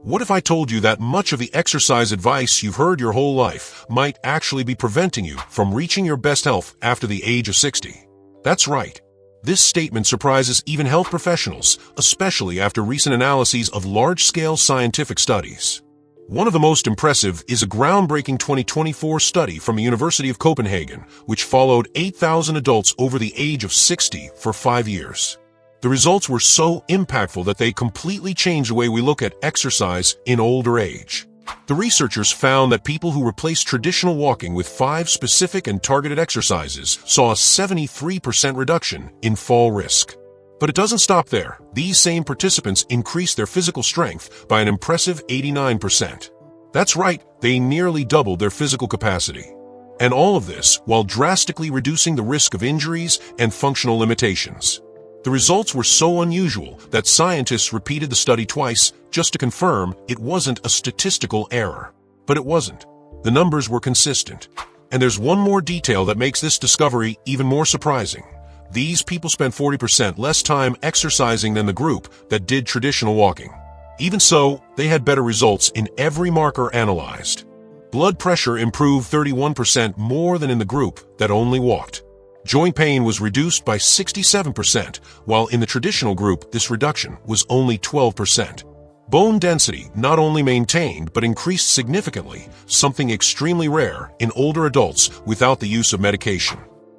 What if I told you that much of the exercise advice you've heard your whole life might actually be preventing you from reaching your best health after the age of 60? That's right. This statement surprises even health professionals, especially after recent analyses of large-scale scientific studies. One of the most impressive is a groundbreaking 2024 study from the University of Copenhagen, which followed 8,000 adults over the age of 60 for 5 years. The results were so impactful that they completely changed the way we look at exercise in older age. The researchers found that people who replaced traditional walking with 5 specific and targeted exercises saw a 73% reduction in fall risk. But it doesn't stop there. These same participants increased their physical strength by an impressive 89%. That's right, they nearly doubled their physical capacity. And all of this while drastically reducing the risk of injuries and functional limitations. The results were so unusual that scientists repeated the study twice just to confirm it wasn't a statistical error. But it wasn't. The numbers were consistent. And there's one more detail that makes this discovery even more surprising. These people spent 40% less time exercising than the group that did traditional walking. Even so, they had better results in every marker analyzed. Blood pressure improved 31% more than in the group that only walked. Joint pain was reduced by 67%, while in the traditional group this reduction was only 12%. Bone density not only maintained but increased significantly, something extremely rare in older adults without the use of medication.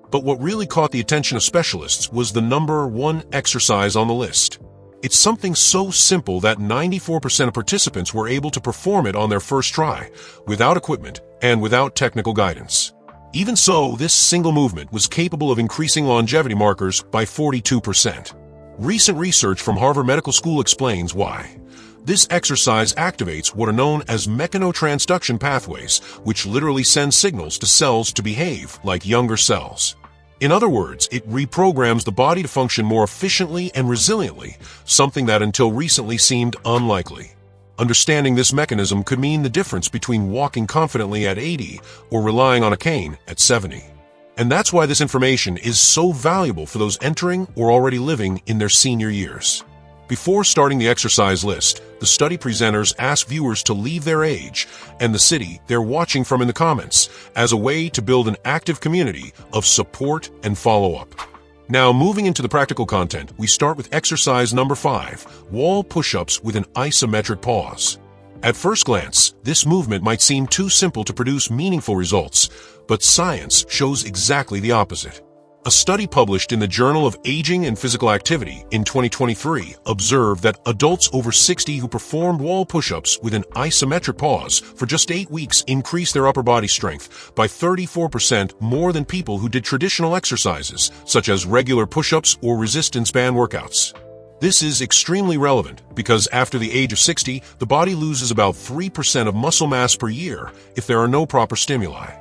But what really caught the attention of specialists was the number 1 exercise on the list. It's something so simple that 94% of participants were able to perform it on their first try, without equipment and without technical guidance. Even so, this single movement was capable of increasing longevity markers by 42%. Recent research from Harvard Medical School explains why. This exercise activates what are known as mechanotransduction pathways, which literally send signals to cells to behave like younger cells. In other words, it reprograms the body to function more efficiently and resiliently, something that until recently seemed unlikely. Understanding this mechanism could mean the difference between walking confidently at 80 or relying on a cane at 70. And that's why this information is so valuable for those entering or already living in their senior years. Before starting the exercise list, the study presenters asked viewers to leave their age and the city they're watching from in the comments as a way to build an active community of support and follow-up. Now, moving into the practical content, we start with exercise number 5, wall push-ups with an isometric pause. At first glance, this movement might seem too simple to produce meaningful results, but science shows exactly the opposite. A study published in the Journal of Aging and Physical Activity in 2023 observed that adults over 60 who performed wall push-ups with an isometric pause for just 8 weeks increased their upper body strength by 34% more than people who did traditional exercises, such as regular push-ups or resistance band workouts. This is extremely relevant because after the age of 60, the body loses about 3% of muscle mass per year if there are no proper stimuli.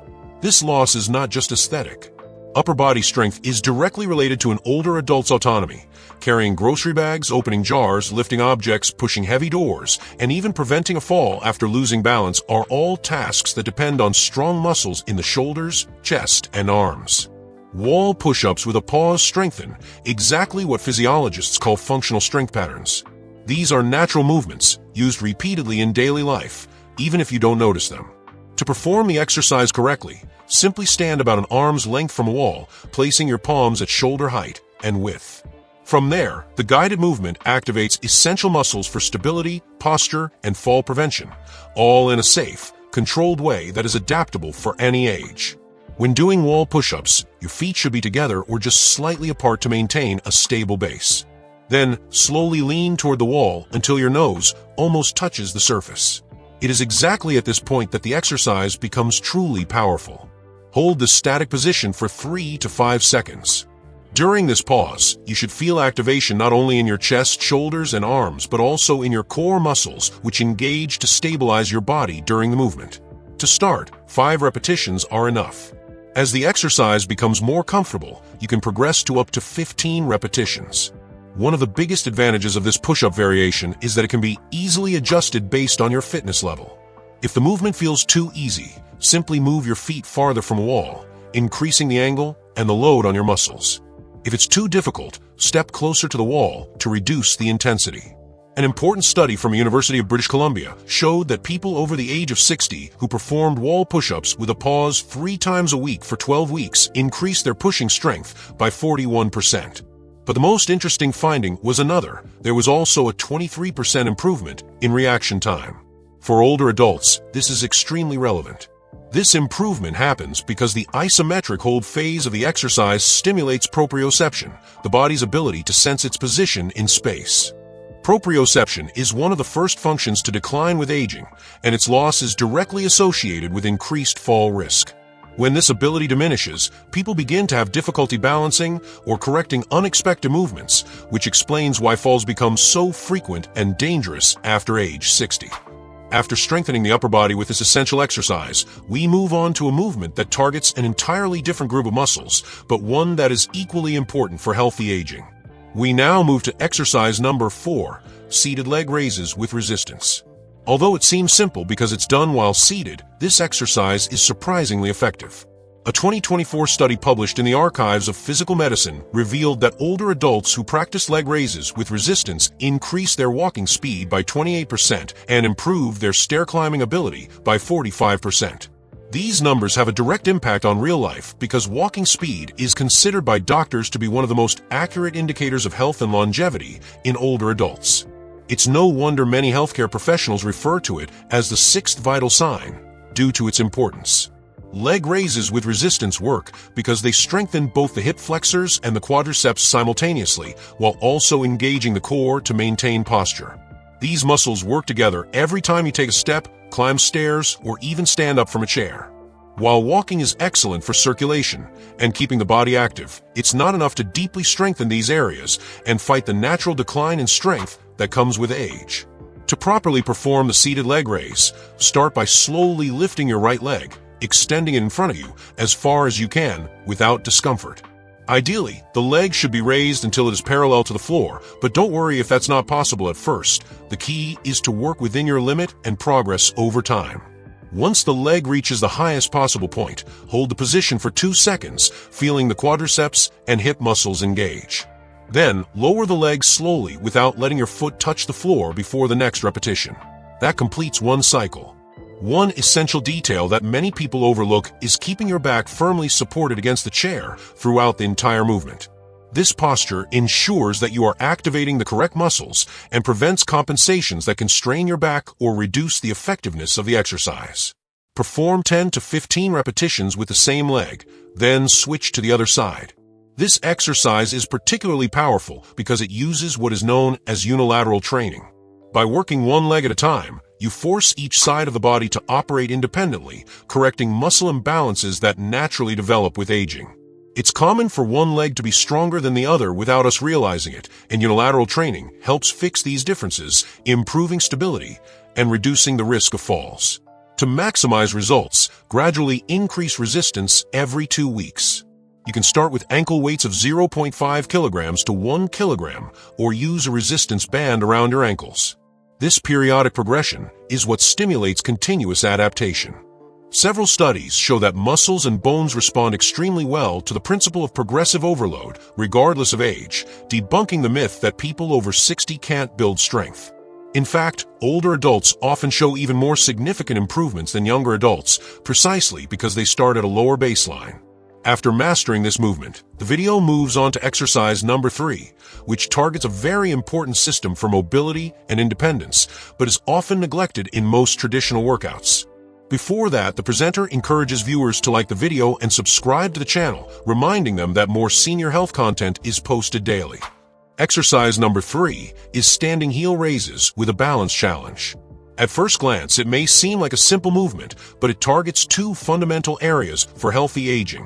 This loss is not just aesthetic. Upper body strength is directly related to an older adult's autonomy. Carrying grocery bags, opening jars, lifting objects, pushing heavy doors, and even preventing a fall after losing balance are all tasks that depend on strong muscles in the shoulders, chest, and arms. Wall push-ups with a pause strengthen exactly what physiologists call functional strength patterns. These are natural movements used repeatedly in daily life, even if you don't notice them. To perform the exercise correctly, simply stand about an arm's length from a wall, placing your palms at shoulder height and width. From there, the guided movement activates essential muscles for stability, posture, and fall prevention, all in a safe, controlled way that is adaptable for any age. When doing wall push-ups, your feet should be together or just slightly apart to maintain a stable base. Then, slowly lean toward the wall until your nose almost touches the surface. It is exactly at this point that the exercise becomes truly powerful. Hold the static position for 3 to 5 seconds. During this pause, you should feel activation not only in your chest, shoulders, and arms, but also in your core muscles, which engage to stabilize your body during the movement. To start, 5 repetitions are enough. As the exercise becomes more comfortable, you can progress to up to 15 repetitions. One of the biggest advantages of this push-up variation is that it can be easily adjusted based on your fitness level. If the movement feels too easy, simply move your feet farther from a wall, increasing the angle and the load on your muscles. If it's too difficult, step closer to the wall to reduce the intensity. An important study from the University of British Columbia showed that people over the age of 60 who performed wall push-ups with a pause 3 times a week for 12 weeks increased their pushing strength by 41%. But the most interesting finding was another. There was also a 23% improvement in reaction time. For older adults, this is extremely relevant. This improvement happens because the isometric hold phase of the exercise stimulates proprioception, the body's ability to sense its position in space. Proprioception is one of the first functions to decline with aging, and its loss is directly associated with increased fall risk. When this ability diminishes, people begin to have difficulty balancing or correcting unexpected movements, which explains why falls become so frequent and dangerous after age 60. After strengthening the upper body with this essential exercise, we move on to a movement that targets an entirely different group of muscles, but one that is equally important for healthy aging. We now move to exercise number 4, seated leg raises with resistance. Although it seems simple because it's done while seated, this exercise is surprisingly effective. A 2024 study published in the Archives of Physical Medicine revealed that older adults who practice leg raises with resistance increased their walking speed by 28% and improved their stair climbing ability by 45%. These numbers have a direct impact on real life because walking speed is considered by doctors to be one of the most accurate indicators of health and longevity in older adults. It's no wonder many healthcare professionals refer to it as the 6th vital sign, due to its importance. Leg raises with resistance work because they strengthen both the hip flexors and the quadriceps simultaneously, while also engaging the core to maintain posture. These muscles work together every time you take a step, climb stairs, or even stand up from a chair. While walking is excellent for circulation and keeping the body active, it's not enough to deeply strengthen these areas and fight the natural decline in strength that comes with age. To properly perform the seated leg raise, start by slowly lifting your right leg, extending it in front of you as far as you can without discomfort. Ideally, the leg should be raised until it is parallel to the floor, but don't worry if that's not possible at first. The key is to work within your limit and progress over time. Once the leg reaches the highest possible point, hold the position for 2 seconds, feeling the quadriceps and hip muscles engage. Then, lower the leg slowly without letting your foot touch the floor before the next repetition. That completes one cycle. One essential detail that many people overlook is keeping your back firmly supported against the chair throughout the entire movement. This posture ensures that you are activating the correct muscles and prevents compensations that can strain your back or reduce the effectiveness of the exercise. Perform 10 to 15 repetitions with the same leg, then switch to the other side. This exercise is particularly powerful because it uses what is known as unilateral training. By working one leg at a time, you force each side of the body to operate independently, correcting muscle imbalances that naturally develop with aging. It's common for one leg to be stronger than the other without us realizing it, and unilateral training helps fix these differences, improving stability and reducing the risk of falls. To maximize results, gradually increase resistance every 2 weeks. You can start with ankle weights of 0.5 kilograms to 1 kilogram or use a resistance band around your ankles. This periodic progression is what stimulates continuous adaptation. Several studies show that muscles and bones respond extremely well to the principle of progressive overload, regardless of age, debunking the myth that people over 60 can't build strength. In fact, older adults often show even more significant improvements than younger adults, precisely because they start at a lower baseline. After mastering this movement, the video moves on to exercise number 3, which targets a very important system for mobility and independence, but is often neglected in most traditional workouts. Before that, the presenter encourages viewers to like the video and subscribe to the channel, reminding them that more senior health content is posted daily. Exercise number 3 is standing heel raises with a balance challenge. At first glance, it may seem like a simple movement, but it targets 2 fundamental areas for healthy aging: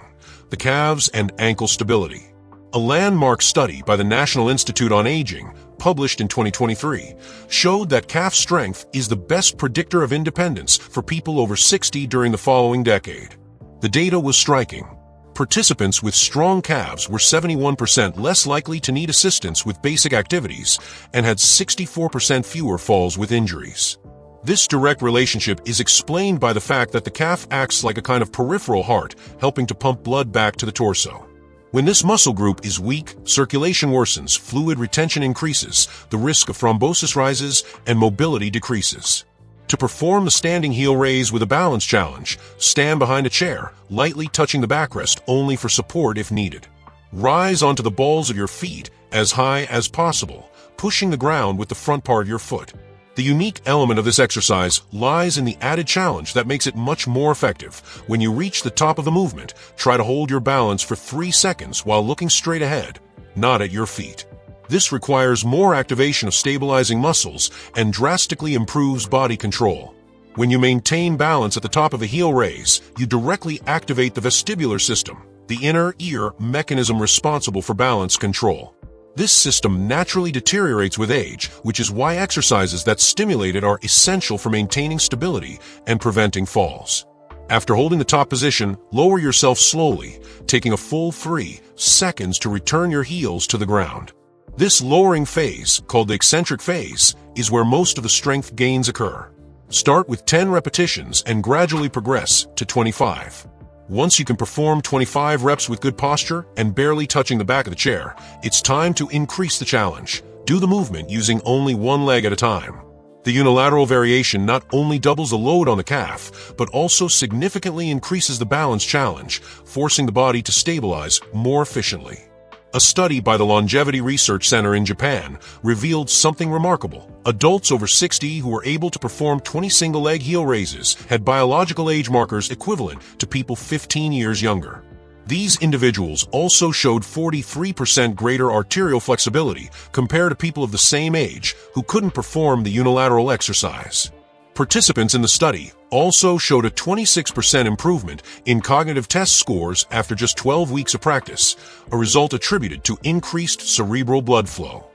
the calves and ankle stability. A landmark study by the National Institute on Aging, published in 2023, showed that calf strength is the best predictor of independence for people over 60 during the following decade. The data was striking. Participants with strong calves were 71% less likely to need assistance with basic activities and had 64% fewer falls with injuries. This direct relationship is explained by the fact that the calf acts like a kind of peripheral heart, helping to pump blood back to the torso. When this muscle group is weak, circulation worsens, fluid retention increases, the risk of thrombosis rises, and mobility decreases. To perform the standing heel raise with a balance challenge, stand behind a chair, lightly touching the backrest only for support if needed. Rise onto the balls of your feet as high as possible, pushing the ground with the front part of your foot. The unique element of this exercise lies in the added challenge that makes it much more effective. When you reach the top of the movement, try to hold your balance for 3 seconds while looking straight ahead, not at your feet. This requires more activation of stabilizing muscles and drastically improves body control. When you maintain balance at the top of a heel raise, you directly activate the vestibular system, the inner ear mechanism responsible for balance control. This system naturally deteriorates with age, which is why exercises that stimulate it are essential for maintaining stability and preventing falls. After holding the top position, lower yourself slowly, taking a full 3 seconds to return your heels to the ground. This lowering phase, called the eccentric phase, is where most of the strength gains occur. Start with 10 repetitions and gradually progress to 25. Once you can perform 25 reps with good posture and barely touching the back of the chair, it's time to increase the challenge. Do the movement using only one leg at a time. The unilateral variation not only doubles the load on the calf, but also significantly increases the balance challenge, forcing the body to stabilize more efficiently. A study by the Longevity Research Center in Japan revealed something remarkable. Adults over 60 who were able to perform 20 single-leg heel raises had biological age markers equivalent to people 15 years younger. These individuals also showed 43% greater arterial flexibility compared to people of the same age who couldn't perform the unilateral exercise. Participants in the study also showed a 26% improvement in cognitive test scores after just 12 weeks of practice, a result attributed to increased cerebral blood flow.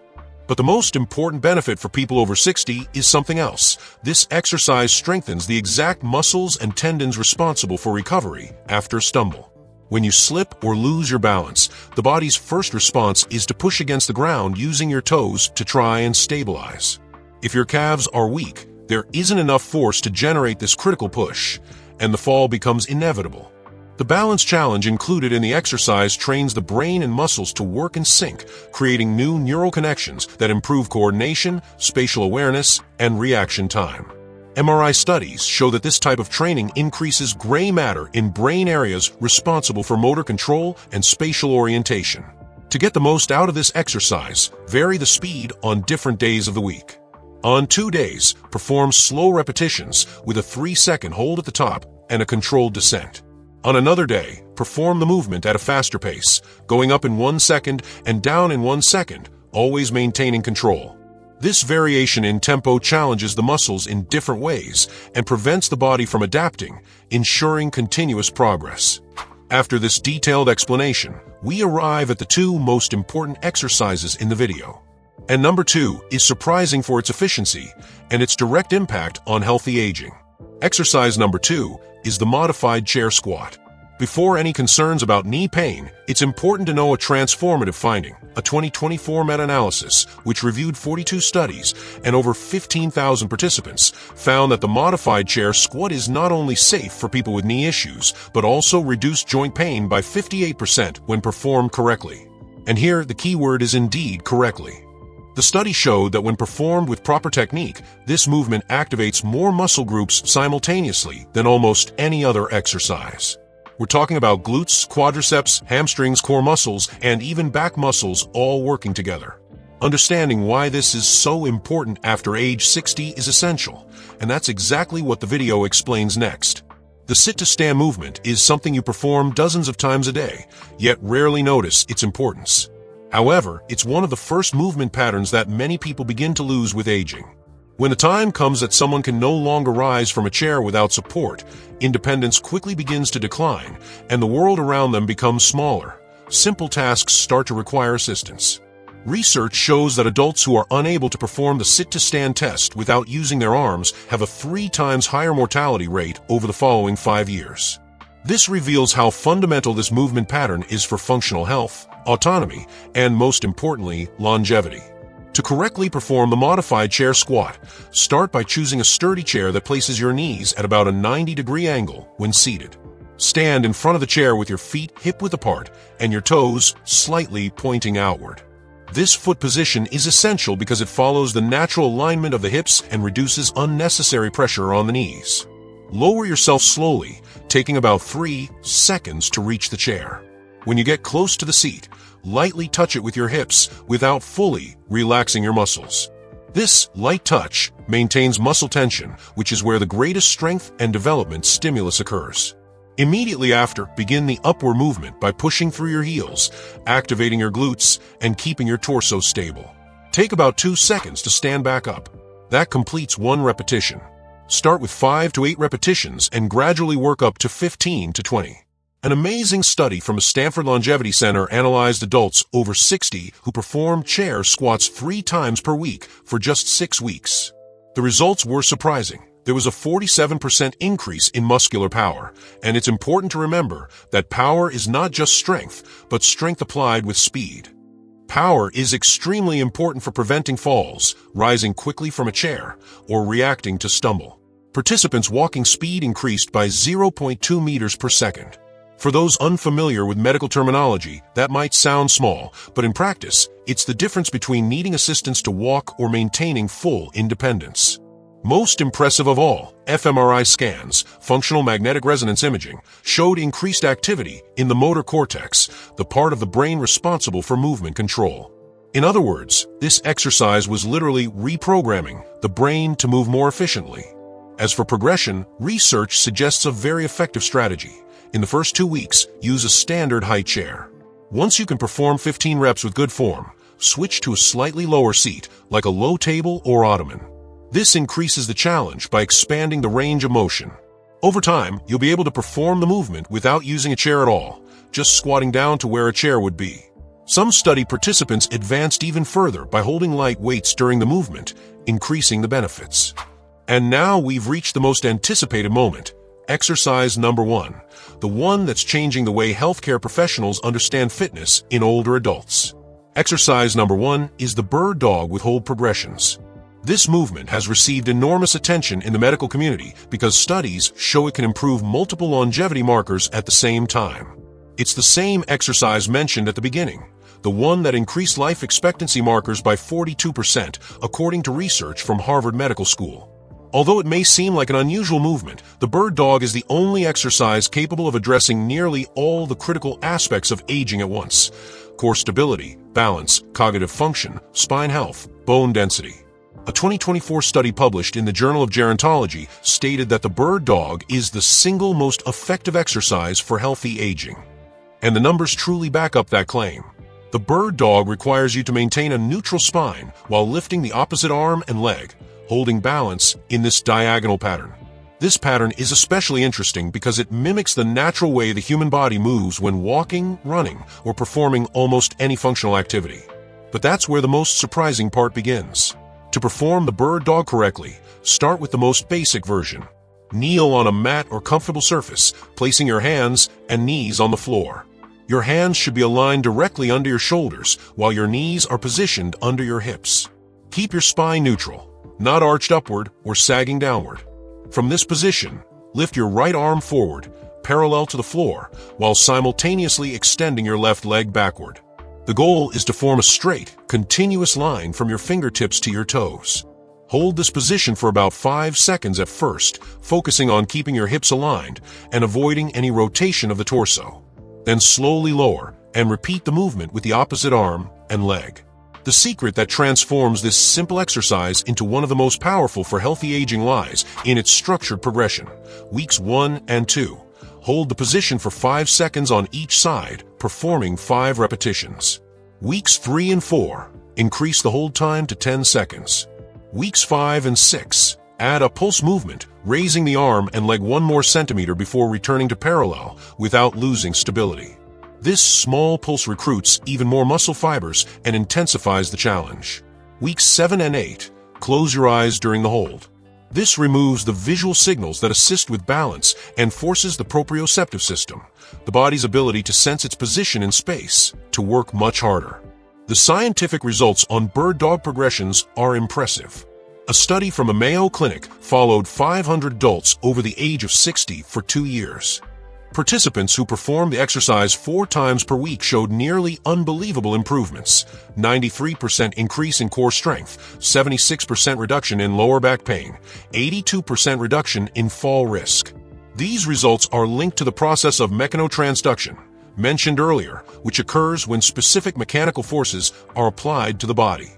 But the most important benefit for people over 60 is something else. This exercise strengthens the exact muscles and tendons responsible for recovery after a stumble. When you slip or lose your balance, the body's first response is to push against the ground using your toes to try and stabilize. If your calves are weak, there isn't enough force to generate this critical push, and the fall becomes inevitable. The balance challenge included in the exercise trains the brain and muscles to work in sync, creating new neural connections that improve coordination, spatial awareness, and reaction time. MRI studies show that this type of training increases gray matter in brain areas responsible for motor control and spatial orientation. To get the most out of this exercise, vary the speed on different days of the week. On 2 days, perform slow repetitions with a 3-second hold at the top and a controlled descent. On another day, perform the movement at a faster pace, going up in 1 second and down in 1 second, always maintaining control. This variation in tempo challenges the muscles in different ways and prevents the body from adapting, ensuring continuous progress. After this detailed explanation, we arrive at the 2 most important exercises in the video. And number 2 is surprising for its efficiency and its direct impact on healthy aging. Exercise number 2 is the modified chair squat. Before any concerns about knee pain, it's important to know a transformative finding. A 2024 meta-analysis, which reviewed 42 studies and over 15,000 participants, found that the modified chair squat is not only safe for people with knee issues, but also reduced joint pain by 58% when performed correctly. And here, the key word is indeed correctly. The study showed that when performed with proper technique, this movement activates more muscle groups simultaneously than almost any other exercise. We're talking about glutes, quadriceps, hamstrings, core muscles, and even back muscles all working together. Understanding why this is so important after age 60 is essential, and that's exactly what the video explains next. The sit-to-stand movement is something you perform dozens of times a day, yet rarely notice its importance. However, it's one of the first movement patterns that many people begin to lose with aging. When the time comes that someone can no longer rise from a chair without support, independence quickly begins to decline, and the world around them becomes smaller. Simple tasks start to require assistance. Research shows that adults who are unable to perform the sit-to-stand test without using their arms have a 3 times higher mortality rate over the following 5 years. This reveals how fundamental this movement pattern is for functional health, autonomy, and most importantly, longevity. To correctly perform the modified chair squat, start by choosing a sturdy chair that places your knees at about a 90-degree angle when seated. Stand in front of the chair with your feet hip-width apart and your toes slightly pointing outward. This foot position is essential because it follows the natural alignment of the hips and reduces unnecessary pressure on the knees. Lower yourself slowly, taking about 3 seconds to reach the chair. When you get close to the seat, lightly touch it with your hips without fully relaxing your muscles. This light touch maintains muscle tension, which is where the greatest strength and development stimulus occurs. Immediately after, begin the upward movement by pushing through your heels, activating your glutes, and keeping your torso stable. Take about 2 seconds to stand back up. That completes 1 repetition. Start with 5 to 8 repetitions and gradually work up to 15 to 20. An amazing study from a Stanford Longevity Center analyzed adults over 60 who performed chair squats 3 times per week for just 6 weeks. The results were surprising. There was a 47% increase in muscular power, and it's important to remember that power is not just strength, but strength applied with speed. Power is extremely important for preventing falls, rising quickly from a chair, or reacting to stumble. Participants' walking speed increased by 0.2 meters per second. For those unfamiliar with medical terminology, that might sound small, but in practice, it's the difference between needing assistance to walk or maintaining full independence. Most impressive of all, fMRI scans, functional magnetic resonance imaging, showed increased activity in the motor cortex, the part of the brain responsible for movement control. In other words, this exercise was literally reprogramming the brain to move more efficiently. As for progression, research suggests a very effective strategy. In the first 2 weeks, use a standard height chair. Once you can perform 15 reps with good form, switch to a slightly lower seat, like a low table or ottoman. This increases the challenge by expanding the range of motion. Over time, you'll be able to perform the movement without using a chair at all, just squatting down to where a chair would be. Some study participants advanced even further by holding light weights during the movement, increasing the benefits. And now we've reached the most anticipated moment, exercise number 1, the one that's changing the way healthcare professionals understand fitness in older adults. Exercise number 1 is the bird dog with hold progressions. This movement has received enormous attention in the medical community because studies show it can improve multiple longevity markers at the same time. It's the same exercise mentioned at the beginning, the one that increased life expectancy markers by 42%, according to research from Harvard Medical School. Although it may seem like an unusual movement, the bird dog is the only exercise capable of addressing nearly all the critical aspects of aging at once: core stability, balance, cognitive function, spine health, bone density. A 2024 study published in the Journal of Gerontology stated that the bird dog is the single most effective exercise for healthy aging. And the numbers truly back up that claim. The bird dog requires you to maintain a neutral spine while lifting the opposite arm and leg, holding balance in this diagonal pattern. This pattern is especially interesting because it mimics the natural way the human body moves when walking, running, or performing almost any functional activity. But that's where the most surprising part begins. To perform the bird dog correctly, start with the most basic version. Kneel on a mat or comfortable surface, placing your hands and knees on the floor. Your hands should be aligned directly under your shoulders while your knees are positioned under your hips. Keep your spine neutral, not arched upward or sagging downward. From this position, lift your right arm forward, parallel to the floor, while simultaneously extending your left leg backward. The goal is to form a straight, continuous line from your fingertips to your toes. Hold this position for about 5 seconds at first, focusing on keeping your hips aligned and avoiding any rotation of the torso. Then slowly lower and repeat the movement with the opposite arm and leg. The secret that transforms this simple exercise into one of the most powerful for healthy aging lies in its structured progression. Weeks 1 and 2. Hold the position for 5 seconds on each side, performing 5 repetitions. Weeks 3 and 4, increase the hold time to 10 seconds. Weeks 5 and 6, add a pulse movement, raising the arm and leg 1 more centimeter before returning to parallel without losing stability. This small pulse recruits even more muscle fibers and intensifies the challenge. Weeks 7 and 8, close your eyes during the hold. This removes the visual signals that assist with balance and forces the proprioceptive system, the body's ability to sense its position in space, to work much harder. The scientific results on bird dog progressions are impressive. A study from a Mayo clinic followed 500 adults over the age of 60 for 2 years. Participants who performed the exercise 4 times per week showed nearly unbelievable improvements. 93% increase in core strength, 76% reduction in lower back pain, 82% reduction in fall risk. These results are linked to the process of mechanotransduction, mentioned earlier, which occurs when specific mechanical forces are applied to the body.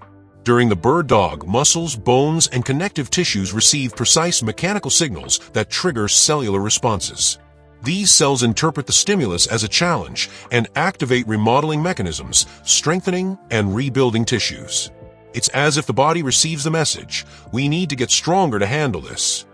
During the bird dog, muscles, bones, and connective tissues receive precise mechanical signals that trigger cellular responses. These cells interpret the stimulus as a challenge and activate remodeling mechanisms, strengthening and rebuilding tissues. It's as if the body receives the message, we need to get stronger to handle this.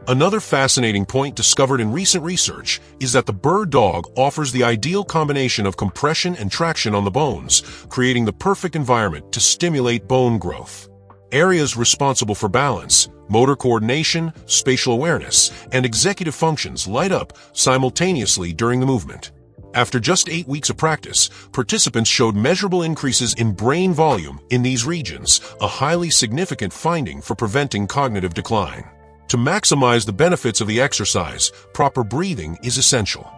Another fascinating point discovered in recent research is that the bird dog offers the ideal combination of compression and traction on the bones, creating the perfect environment to stimulate bone growth. Areas responsible for balance, motor coordination, spatial awareness, and executive functions light up simultaneously during the movement. After just 8 weeks of practice, participants showed measurable increases in brain volume in these regions, a highly significant finding for preventing cognitive decline. To maximize the benefits of the exercise, proper breathing is essential.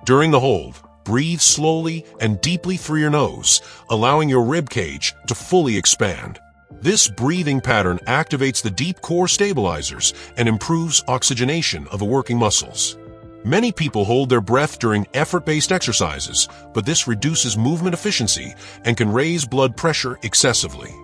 During the hold, breathe slowly and deeply through your nose, allowing your rib cage to fully expand. This breathing pattern activates the deep core stabilizers and improves oxygenation of the working muscles. Many people hold their breath during effort-based exercises, but this reduces movement efficiency and can raise blood pressure excessively.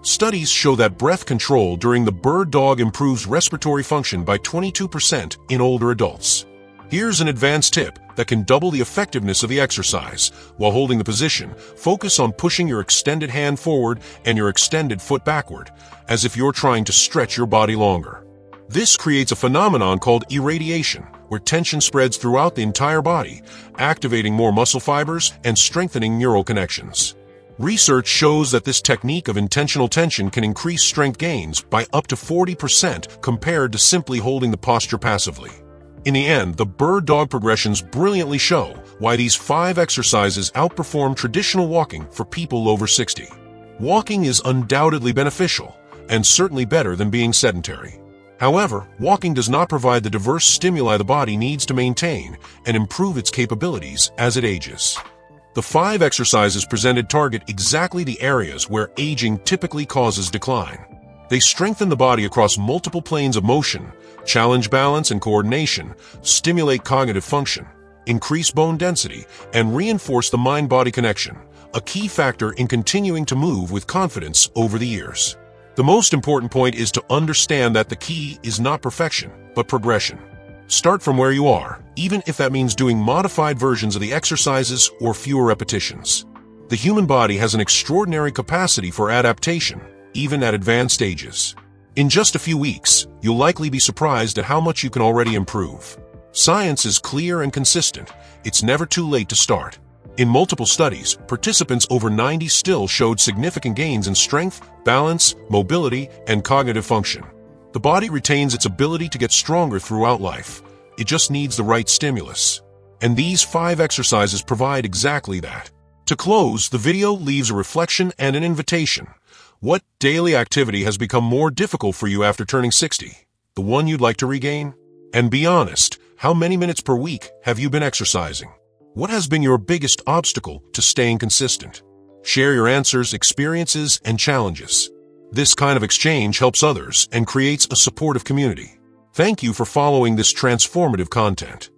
Studies show that breath control during the bird dog improves respiratory function by 22% in older adults. Here's an advanced tip that can double the effectiveness of the exercise. While holding the position, focus on pushing your extended hand forward and your extended foot backward, as if you're trying to stretch your body longer. This creates a phenomenon called irradiation, where tension spreads throughout the entire body, activating more muscle fibers and strengthening neural connections. Research shows that this technique of intentional tension can increase strength gains by up to 40% compared to simply holding the posture passively. In the end, the bird dog progressions brilliantly show why these 5 exercises outperform traditional walking for people over 60. Walking is undoubtedly beneficial, and certainly better than being sedentary. However, walking does not provide the diverse stimuli the body needs to maintain and improve its capabilities as it ages. The 5 exercises presented target exactly the areas where aging typically causes decline. They strengthen the body across multiple planes of motion, challenge balance and coordination, stimulate cognitive function, increase bone density, and reinforce the mind-body connection, a key factor in continuing to move with confidence over the years. The most important point is to understand that the key is not perfection, but progression. Start from where you are, even if that means doing modified versions of the exercises or fewer repetitions. The human body has an extraordinary capacity for adaptation, even at advanced ages. In just a few weeks, you'll likely be surprised at how much you can already improve. Science is clear and consistent. It's never too late to start. In multiple studies, participants over 90 still showed significant gains in strength, balance, mobility, and cognitive function. The body retains its ability to get stronger throughout life. It just needs the right stimulus. And these 5 exercises provide exactly that. To close, the video leaves a reflection and an invitation. What daily activity has become more difficult for you after turning 60? The one you'd like to regain? And be honest, how many minutes per week have you been exercising? What has been your biggest obstacle to staying consistent? Share your answers, experiences, and challenges. This kind of exchange helps others and creates a supportive community. Thank you for following this transformative content.